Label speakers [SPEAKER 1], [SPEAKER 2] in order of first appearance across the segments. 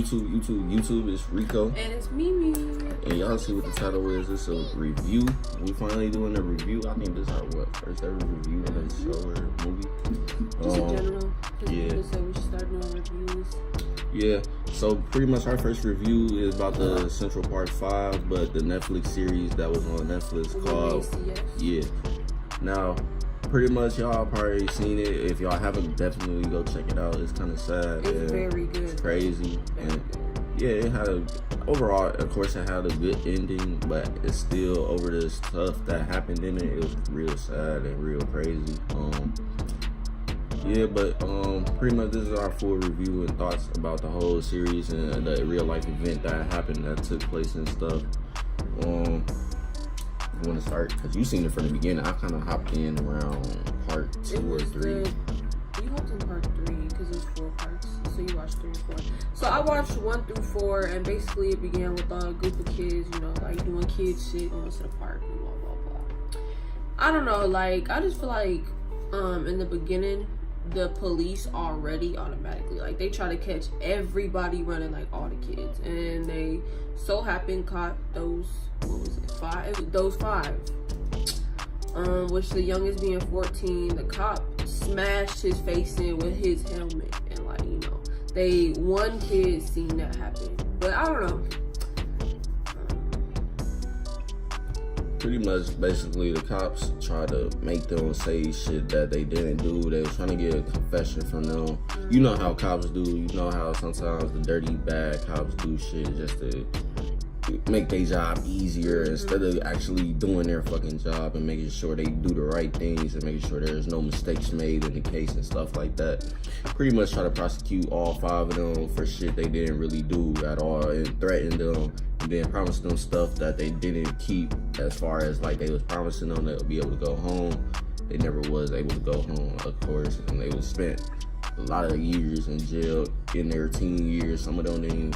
[SPEAKER 1] YouTube is Rico.
[SPEAKER 2] And it's Mimi.
[SPEAKER 1] And y'all see what the title is. It's a review. We finally doing a review. I think this is our first ever review of a show or movie.
[SPEAKER 2] Just in general.
[SPEAKER 1] Yeah.
[SPEAKER 2] Just say we should start doing reviews.
[SPEAKER 1] Yeah. So pretty much our first review is about the Central Park 5, but the Netflix series that was on Netflix called Yeah. Now, pretty much y'all probably seen it. If y'all haven't, definitely go check it out. It's kind of sad.
[SPEAKER 2] It's very good.
[SPEAKER 1] It's crazy. And yeah, it had overall, of course, it had a good ending, but it's still over the stuff that happened in it. It was real sad and real crazy. Yeah, but pretty much this is our full review and thoughts about the whole series and the real life event that happened that took place and stuff. You want to start? Because you seen it from the beginning. I kind of hopped in around part 2 or 3.
[SPEAKER 2] You hopped in part 3 because it was 4 parts. So you watched 3 and 4. So I watched 1 through 4, and basically it began with a group of kids, you know, like doing kid shit, going to the park and blah, blah, blah. I don't know, like, I just feel like in the beginning, the police already automatically, like, they try to catch everybody running, like, all the kids. And they so happened caught those, what was it, 5? Those 5. Which the youngest being 14, the cop smashed his face in with his helmet, and like, you know, one kid seen that happen, but I don't know.
[SPEAKER 1] Pretty much, basically, the cops tried to make them say shit that they didn't do. They was trying to get a confession from them. You know how cops do. You know how sometimes the dirty, bad cops do shit just to make their job easier instead of actually doing their fucking job and making sure they do the right things and making sure there's no mistakes made in the case and stuff like that. Pretty much try to prosecute all 5 of them for shit they didn't really do at all and threaten them and then promise them stuff that they didn't keep, as far as like they was promising them they'll be able to go home. They never was able to go home, of course, and they was spent a lot of years in jail in their teen years. Some of them didn't.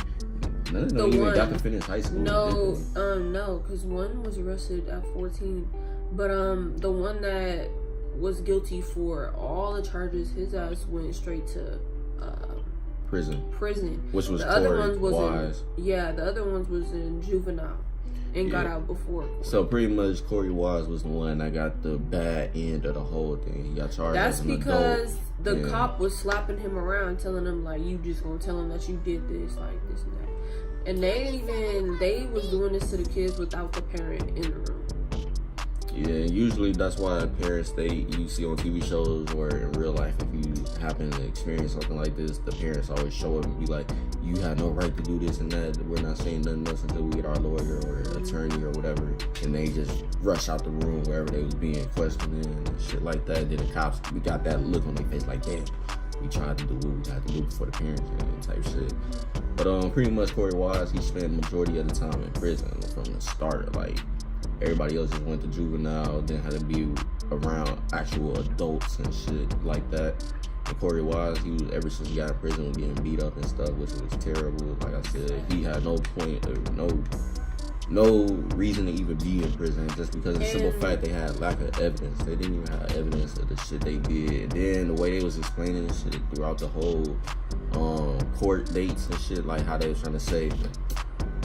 [SPEAKER 1] None of them even got to finish high school.
[SPEAKER 2] No, because one was arrested at 14, but the one that was guilty for all the charges, his ass went straight to prison.
[SPEAKER 1] Which was
[SPEAKER 2] the other ones was
[SPEAKER 1] Wise.
[SPEAKER 2] The other ones was in juvenile and got out before.
[SPEAKER 1] So pretty much Corey Wise was the one that got the bad end of the whole thing. He got charged.
[SPEAKER 2] That's
[SPEAKER 1] as an
[SPEAKER 2] because
[SPEAKER 1] adult.
[SPEAKER 2] the cop was slapping him around, telling him like, you just gonna tell him that you did this, like this and that. And they was doing this to the kids without the parent in the room.
[SPEAKER 1] Yeah, usually that's why parents, you see on TV shows or in real life, if you happen to experience something like this, the parents always show up and be like, you had no right to do this and that. We're not saying nothing else until we get our lawyer or attorney or whatever. And they just rush out the room wherever they was being questioned and shit like that. Then the cops, we got that look on their face like, damn, we tried to do what we had to do before the parents and type shit. But pretty much Corey Wise, he spent majority of the time in prison from the start. Like, everybody else just went to juvenile, then had to be around actual adults and shit like that. And Corey Wise, he was, ever since he got in prison, was getting beat up and stuff, which was terrible. Like I said, he had no point or no reason to even be in prison, just because of the simple fact they had lack of evidence. They didn't even have evidence of the shit they did. And then the way they was explaining the shit throughout the whole court dates and shit, like how they was trying to say,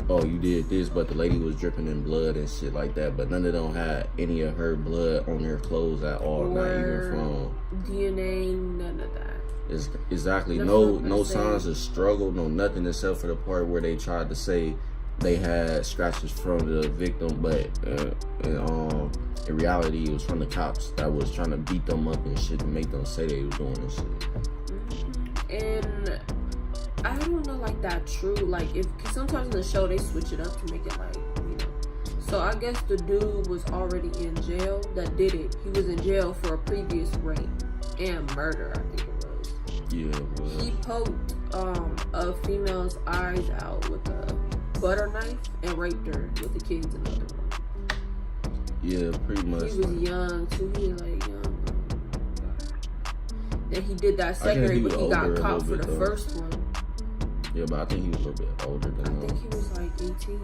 [SPEAKER 1] oh, you did this, but the lady was dripping in blood and shit like that, but none of them had any of her blood on their clothes at all, not even from
[SPEAKER 2] DNA, none of that.
[SPEAKER 1] Exactly. No signs of struggle, no nothing, except for the part where they tried to say they had scratches from the victim, but in reality it was from the cops that was trying to beat them up and shit to make them say they was doing this shit.
[SPEAKER 2] And I don't know, like, that true, like, cause sometimes in the show they switch it up to make it like, you know. So I guess the dude was already in jail that did it. He was in jail for a previous rape and murder, I think it was.
[SPEAKER 1] Yeah, it was.
[SPEAKER 2] He poked a female's eyes out with a butter knife and raped her with the kids in the other room.
[SPEAKER 1] Yeah, pretty much.
[SPEAKER 2] He was young too. He was like young. Then he did that second rape, but he got caught for the first one.
[SPEAKER 1] Yeah, but I think he was a little bit older than
[SPEAKER 2] I think he was like 18.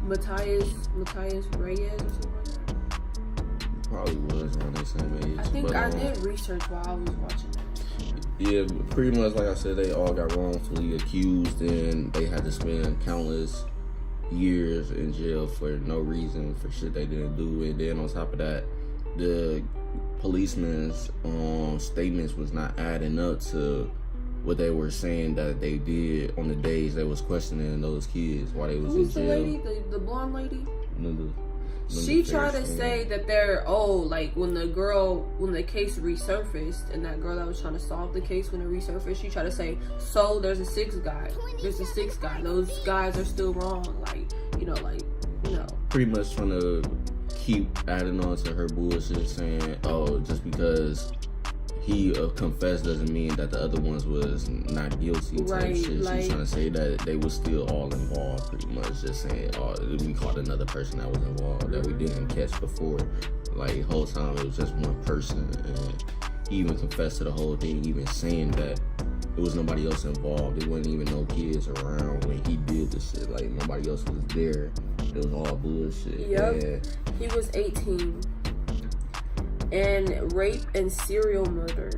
[SPEAKER 2] Matthias Reyes or something like that.
[SPEAKER 1] He probably was around the same age.
[SPEAKER 2] I think I did research while I was watching that.
[SPEAKER 1] Yeah, pretty much like I said, they all got wrongfully accused, and they had to spend countless years in jail for no reason, for shit they didn't do. And then on top of that, the policemen's statements was not adding up to what they were saying that they did on the days they was questioning those kids while they was in jail.
[SPEAKER 2] Who's the lady? The blonde lady?
[SPEAKER 1] She
[SPEAKER 2] tried to say that they're like when the case resurfaced, and that girl that was trying to solve the case when it resurfaced, she tried to say, so there's a sixth guy. Those guys are still wrong.
[SPEAKER 1] Pretty much trying to keep adding on to her bullshit, saying, oh, just because he confessed doesn't mean that the other ones was not guilty type
[SPEAKER 2] right,
[SPEAKER 1] shit. She's trying to say that they was still all involved, pretty much just saying, oh, we caught another person that was involved that we didn't catch before. Like, the whole time it was just one person, and he even confessed to the whole thing, even saying that there was nobody else involved. There wasn't even no kids around when he did the shit. Like, nobody else was there. It was all bullshit.
[SPEAKER 2] Yep.
[SPEAKER 1] Yeah.
[SPEAKER 2] He was 18. And rape and serial murder.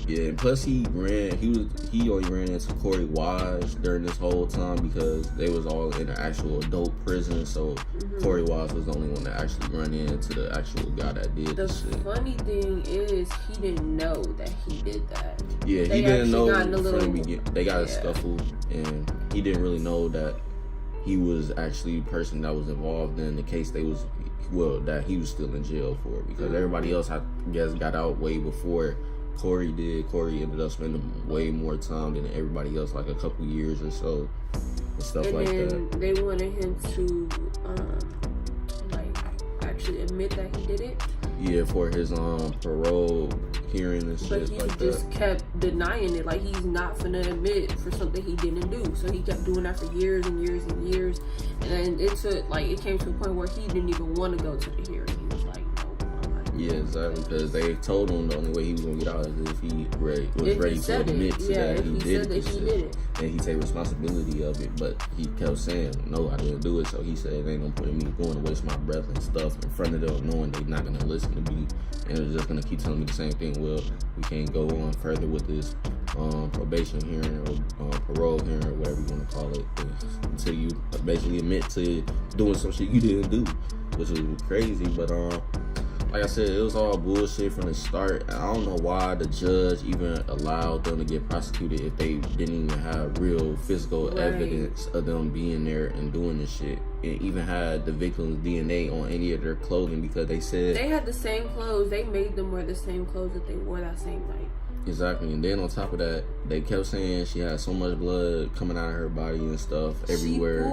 [SPEAKER 1] Yeah, and plus he only ran into Corey Wise during this whole time because they was all in an actual adult prison. So Corey Wise was the only one that actually ran into the actual guy that did the shit. The
[SPEAKER 2] funny thing is, he didn't know that he did that.
[SPEAKER 1] Yeah, he didn't know from the beginning. They got a scuffle, and he didn't really know that he was actually the person that was involved in the case that he was still in jail for, because everybody else, I guess, got out way before Corey did. Corey ended up spending way more time than everybody else, like a couple years or so, and stuff like that.
[SPEAKER 2] And then they wanted him to, actually admit that he did it.
[SPEAKER 1] Yeah, for his parole hearing and shit like that.
[SPEAKER 2] But he just kept denying it. Like, he's not finna admit for something he didn't do. So he kept doing that for years and years and years. And then it came to a point where he didn't even want to go to the hearing. He was like, no, I'm not.
[SPEAKER 1] Yeah, exactly. Because they told him the only way he was gonna get out is if he was ready to admit to that he did it. And he take responsibility of it. But he kept saying, no, I didn't do it. So he said, it ain't gonna put me going to waste my breath and stuff in front of them, knowing they not gonna listen to me, and it's just gonna keep telling me the same thing. Well, we can't go on further with this probation hearing or parole hearing or whatever you want to call it until you basically admit to doing some shit you didn't do, which is crazy. But like I said, it was all bullshit from the start. I don't know why the judge even allowed them to get prosecuted if they didn't even have real physical evidence of them being there and doing this shit, and even had the victim's DNA on any of their clothing, because they said
[SPEAKER 2] they had the same clothes. They made them wear the same clothes that they wore that same night.
[SPEAKER 1] Exactly. And then on top of that, they kept saying she had so much blood coming out of her body and stuff everywhere.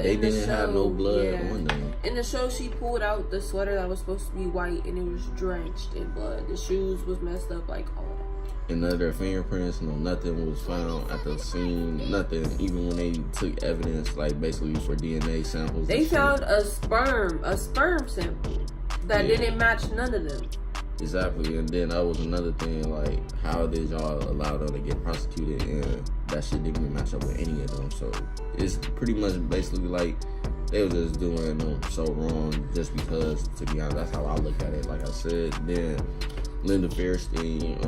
[SPEAKER 1] They didn't have no blood on them.
[SPEAKER 2] In the show, she pulled out the sweater that was supposed to be white, and it was drenched in blood. The shoes was messed up, like all that.
[SPEAKER 1] And none of their fingerprints, nothing was found at the scene. Nothing. Even when they took evidence, like basically for DNA samples.
[SPEAKER 2] They found a sperm sample that didn't match none of them.
[SPEAKER 1] Exactly. And then that was another thing, like, how did y'all allow them to get prosecuted and that shit didn't even match up with any of them? So it's pretty much basically like they were just doing them so wrong just because, to be honest, that's how I look at it. Like I said, then Linda Fairstein,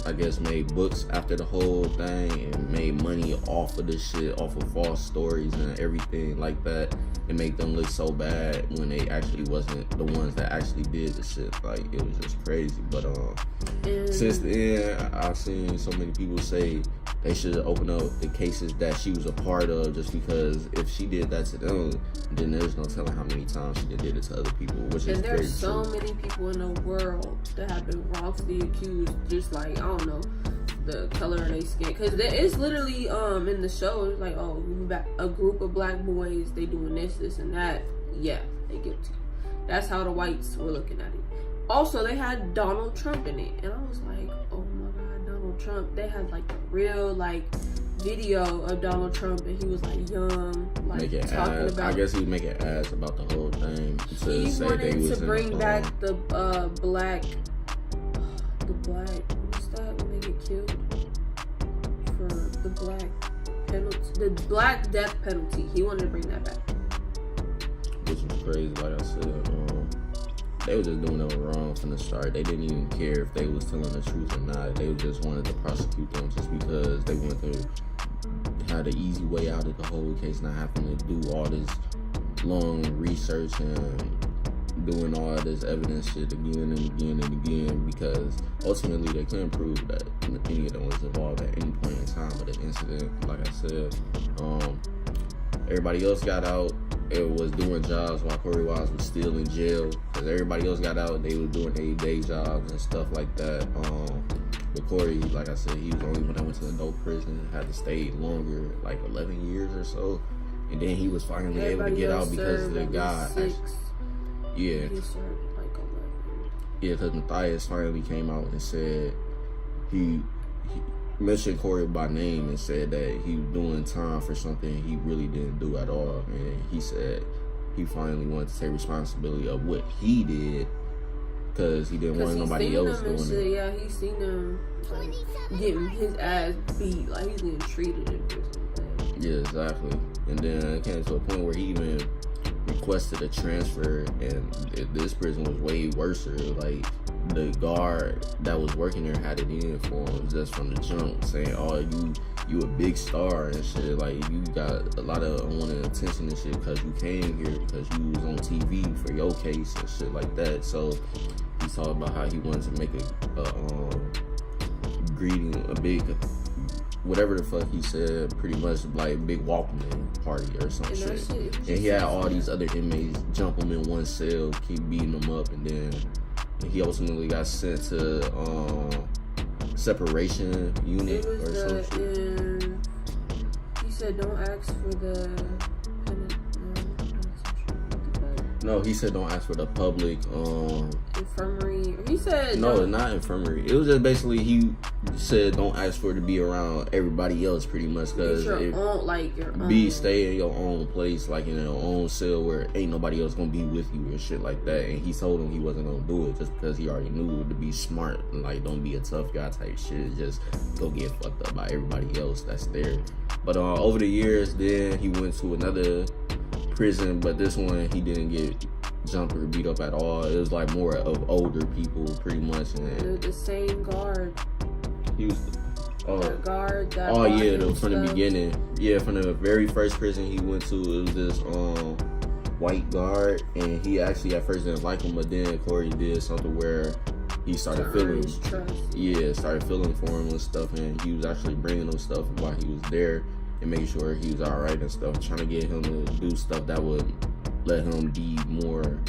[SPEAKER 1] I guess made books after the whole thing and made money off of this shit, off of false stories and everything like that, and make them look so bad when they actually wasn't the ones that actually did the shit. Like, it was just crazy. But since then, I've seen so many people say they should open up the cases that she was a part of, just because if she did that to them, then there's no telling how many times she did it to other people, which is crazy. And
[SPEAKER 2] there's so many people in the world that have been wrongfully accused, just like, I don't know, the color of their skin. Because it's literally in the show, it's like, oh, a group of black boys, they doing this and that. Yeah, they guilty. That's how the whites were looking at it. Also, they had Donald Trump in it, and I was like, oh my god, Donald Trump. They had like a real video of Donald Trump, and he was like young, like talking about.
[SPEAKER 1] I guess he was making ads about the whole thing.
[SPEAKER 2] He wanted to bring back the black. What's that when they get killed? For the black penalty, the black death penalty. He wanted to bring that back.
[SPEAKER 1] Which was crazy, like I said. they were just doing it wrong from the start. They didn't even care if they was telling the truth or not. They just wanted to prosecute them just because they wanted to have the easy way out of the whole case, not having to do all this long research and doing all this evidence shit again and again and again, because ultimately they couldn't prove that any of them was involved at any point in time of the incident. Like I said, everybody else got out. It was doing jobs while Corey Wise was still in jail, because everybody else got out. They were doing their day jobs and stuff like that. But Corey, like I said, he was the only one that went to adult prison, had to stay longer, like 11 years or so, and then he was finally able to get out because of the guy. Yeah.
[SPEAKER 2] He served like 11.
[SPEAKER 1] Yeah, because Matthias finally came out and said he mentioned Corey by name and said that he was doing time for something he really didn't do at all. And he said he finally wanted to take responsibility of what he did, because he didn't want nobody else doing it.
[SPEAKER 2] Yeah, he seen him like getting his ass beat, like he's getting treated in prison.
[SPEAKER 1] Yeah, exactly. And then it came to a point where he even requested a transfer, and this prison was way worse. Like, the guard that was working there had it in for him just from the jump, saying, "Oh, you a big star and shit. Like, you got a lot of unwanted attention and shit because you came here because you was on TV for your case and shit like that." So he talked about how he wanted to make a greeting, a big, whatever the fuck he said, pretty much like big welcome party or some shit. And he had all these other inmates jump him in one cell, keep beating him up, and then he ultimately got sent to separation unit or some shit.
[SPEAKER 2] He said, "Don't ask for the."
[SPEAKER 1] No, he said don't ask for the public
[SPEAKER 2] infirmary. He said
[SPEAKER 1] no, not infirmary. It was just basically he said don't ask for it to be around everybody else, pretty much, because stay in your own place, like in your own cell where ain't nobody else gonna be with you and shit like that. And he told him he wasn't gonna do it just because he already knew to be smart and like don't be a tough guy type shit. Just go get fucked up by everybody else that's there. But over the years, then he went to another prison, but this one he didn't get jumped or beat up at all. It was like more of older people, pretty much. And
[SPEAKER 2] the same guard.
[SPEAKER 1] He was
[SPEAKER 2] the guard that
[SPEAKER 1] from the beginning. Yeah, from the very first prison he went to, it was this white guard, and he actually at first didn't like him, but then Corey did something where he started feeling for him and stuff, and he was actually bringing him stuff while he was there and making sure he was all right and stuff, trying to get him to do stuff that would let him be more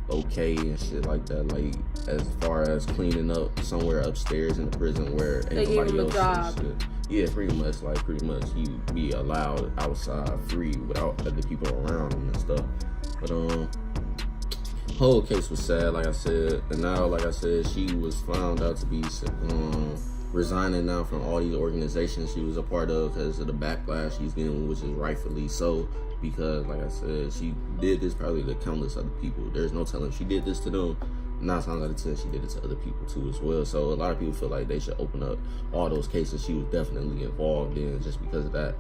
[SPEAKER 1] okay and shit like that. Like, as far as cleaning up somewhere upstairs in the prison where ain't nobody else and shit. Yeah, pretty much he'd be allowed outside free without other people around him and stuff. But whole case was sad, like I said, and now, like I said, she was found out to be resigning now from all these organizations she was a part of because of the backlash she's getting, which is rightfully so, because, like I said, she did this probably to countless other people. There's no telling she did this to them. 9 times out of 10, she did it to other people too as well. So a lot of people feel like they should open up all those cases she was definitely involved in just because of that.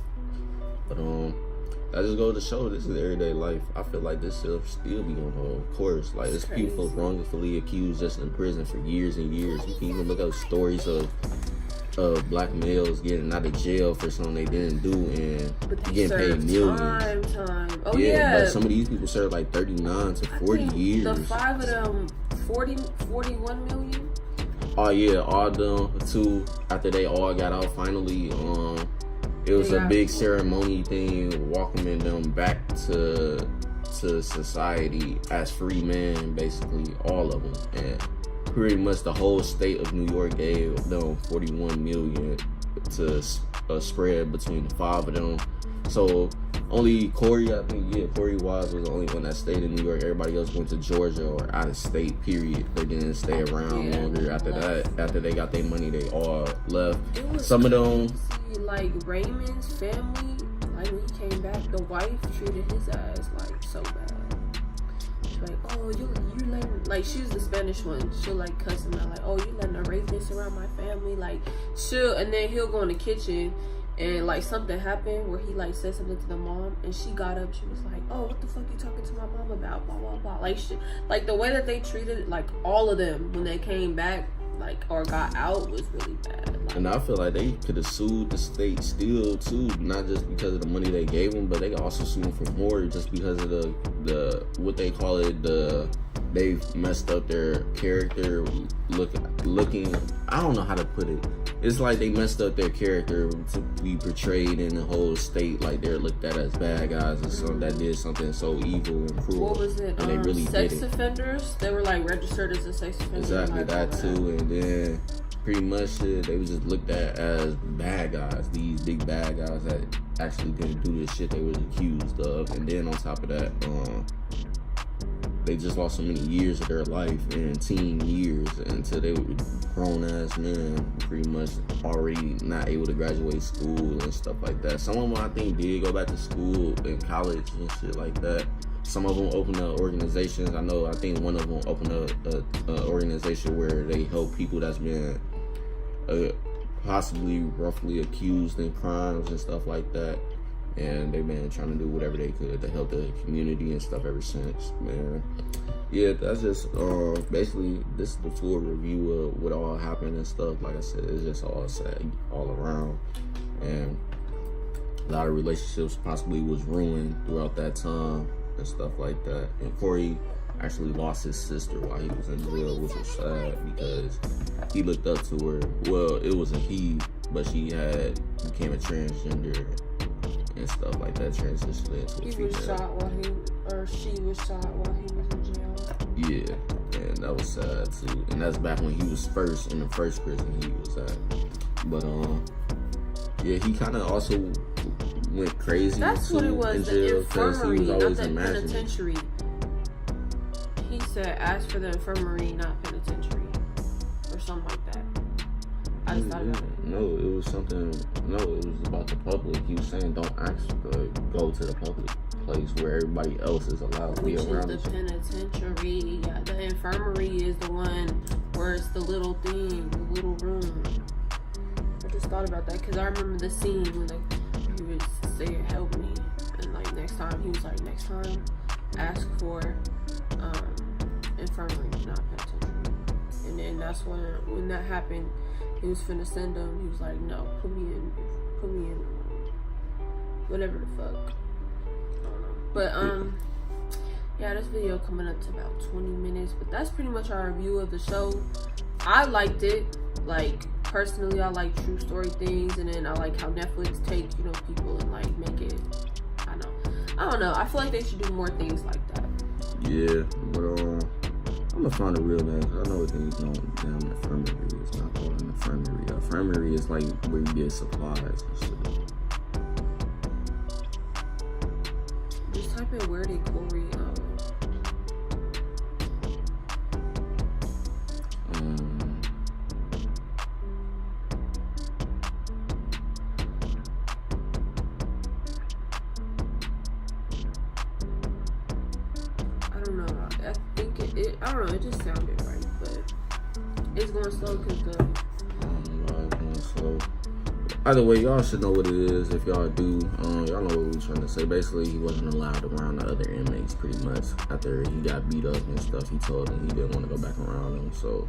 [SPEAKER 1] But that just goes to show this is everyday life. I feel like this still be going on, of course. Like, there's people wrongfully accused just in prison for years and years. You can even look up stories of black males getting out of jail for something they didn't do and getting paid millions.
[SPEAKER 2] Oh, yeah,
[SPEAKER 1] but some of these people serve like 39 to 40 years.
[SPEAKER 2] The 5 of them, 41 million?
[SPEAKER 1] Oh yeah, all them too, after they all got out finally, it was a big ceremony thing, welcoming them back to society as free men, basically, all of them. And pretty much the whole state of New York gave them 41 million to spread between the 5 of them. So only Corey Wise was the only one that stayed in New York. Everybody else went to Georgia or out of state, period. They didn't stay around longer after that. After they got their money, they all left. Some of them,
[SPEAKER 2] like Raymond's family, like when he came back, the wife treated his ass like so bad. She's like, "Oh, you letting," like, she was the Spanish one. She'll like cuss him out, like, "Oh, you letting a rapist around my family?" Like, and then he'll go in the kitchen and like something happened where he like said something to the mom, and she got up. She was like, "Oh, what the fuck you talking to my mom about?" Blah blah blah. Like shit. Like the way that they treated like all of them when they came back, like or got out, was really bad. Like,
[SPEAKER 1] and I feel like they could have sued the state still too, not just because of the money they gave them, but they could also sue them for more just because of the what they call it, they've messed up their character looking. I don't know how to put it. It's like they messed up their character to be portrayed in the whole state like they're looked at as bad guys or something that did something so evil and cruel.
[SPEAKER 2] What was it?
[SPEAKER 1] And they really
[SPEAKER 2] sex
[SPEAKER 1] did it.
[SPEAKER 2] offenders. They were like registered as a sex offender.
[SPEAKER 1] Exactly, that too. And then pretty much they was just looked at as bad guys. These big bad guys that actually didn't do this shit they was accused of. And then on top of that, they just lost so many years of their life and teen years until they were grown ass men, pretty much already not able to graduate school and stuff like that. Some of them I think did go back to school in college and shit like that. Some of them opened up organizations. I think one of them opened up an organization where they help people that's been possibly roughly accused in crimes and stuff like that. And they've been trying to do whatever they could to help the community and stuff ever since, man. Yeah, that's just basically this is the full review of what all happened and stuff. Like I said, it's just all sad all around, and a lot of relationships possibly was ruined throughout that time and stuff like that. And Corey actually lost his sister while he was in jail, which was sad because he looked up to her. Well, it was a he, but she became a transgender and stuff like that, transitioned into a female.
[SPEAKER 2] She was shot while he was in jail.
[SPEAKER 1] Yeah, and that was sad too. And that's back when he was in the first prison he was at. But yeah, he kind of also went crazy.
[SPEAKER 2] That's
[SPEAKER 1] too,
[SPEAKER 2] what it was.
[SPEAKER 1] In jail,
[SPEAKER 2] the infirmary,
[SPEAKER 1] he was
[SPEAKER 2] not
[SPEAKER 1] always
[SPEAKER 2] the
[SPEAKER 1] imagining.
[SPEAKER 2] penitentiary. He said, "Ask for the infirmary, not penitentiary," or something like that. I just thought about it.
[SPEAKER 1] No, it was something. No, it was about the public. He was saying, "Don't go to the public place where everybody else is allowed to be around."
[SPEAKER 2] Which is the penitentiary. Yeah, the infirmary is the one where it's the little thing, the little room. I just thought about that because I remember the scene when he would say, "Help me," and like next time he was like, "Next time, ask for infirmary, not penitentiary." And then that's when that happened. He was finna send him. He was like, "No, put me in whatever the fuck." I don't know. But yeah, this video coming up to about 20 minutes. But that's pretty much our review of the show. I liked it. Like personally, I like true story things, and then I like how Netflix take people and like make it. I don't know. I feel like they should do more things like that.
[SPEAKER 1] Yeah, but I'm gonna find a real name. I know what things down infirmary. It's not called an infirmary. Infirmary is like where you get supplies and shit.
[SPEAKER 2] Just type in where did Corey I don't know, it just sounded right, but it's going slow because
[SPEAKER 1] I don't know why it's going slow. Either way, y'all should know what it is. If y'all do, y'all know what we're trying to say. Basically, he wasn't allowed around the other inmates pretty much. After he got beat up and stuff, he told them he didn't want to go back around them, so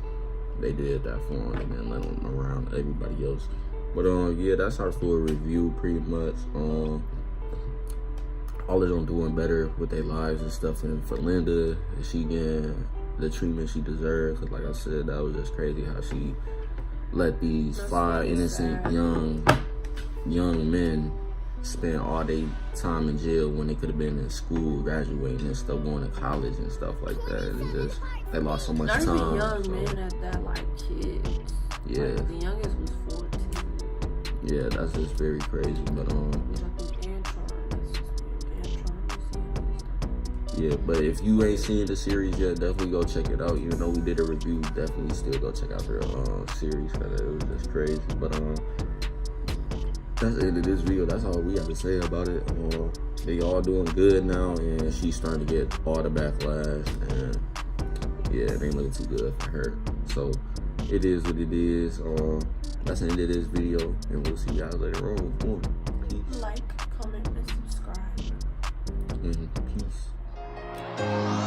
[SPEAKER 1] they did that for him and then let him around everybody else. But yeah, that's our full review pretty much. All of them doing better with their lives and stuff, and for Linda, she getting the treatment she deserves. Cause like I said, that was just crazy how she let these 5 innocent young men spend all their time in jail when they could have been in school, graduating and stuff, going to college and stuff like that. It's just they lost so much time.
[SPEAKER 2] Not even young men at that, like kids.
[SPEAKER 1] Yeah.
[SPEAKER 2] Like, the youngest was 14.
[SPEAKER 1] Yeah, that's just very crazy. But yeah, but if you ain't seen the series yet, definitely go check it out. Even though we did a review, definitely still go check out their series, because it was just crazy. But that's the end of this video. That's all we have to say about it. They all doing good now, and she's starting to get all the backlash, and yeah, it ain't looking too good for her. So it is what it is. that's the end of this video, and we'll see y'all later on with more. Peace.
[SPEAKER 2] Like, comment, and subscribe.
[SPEAKER 1] Peace.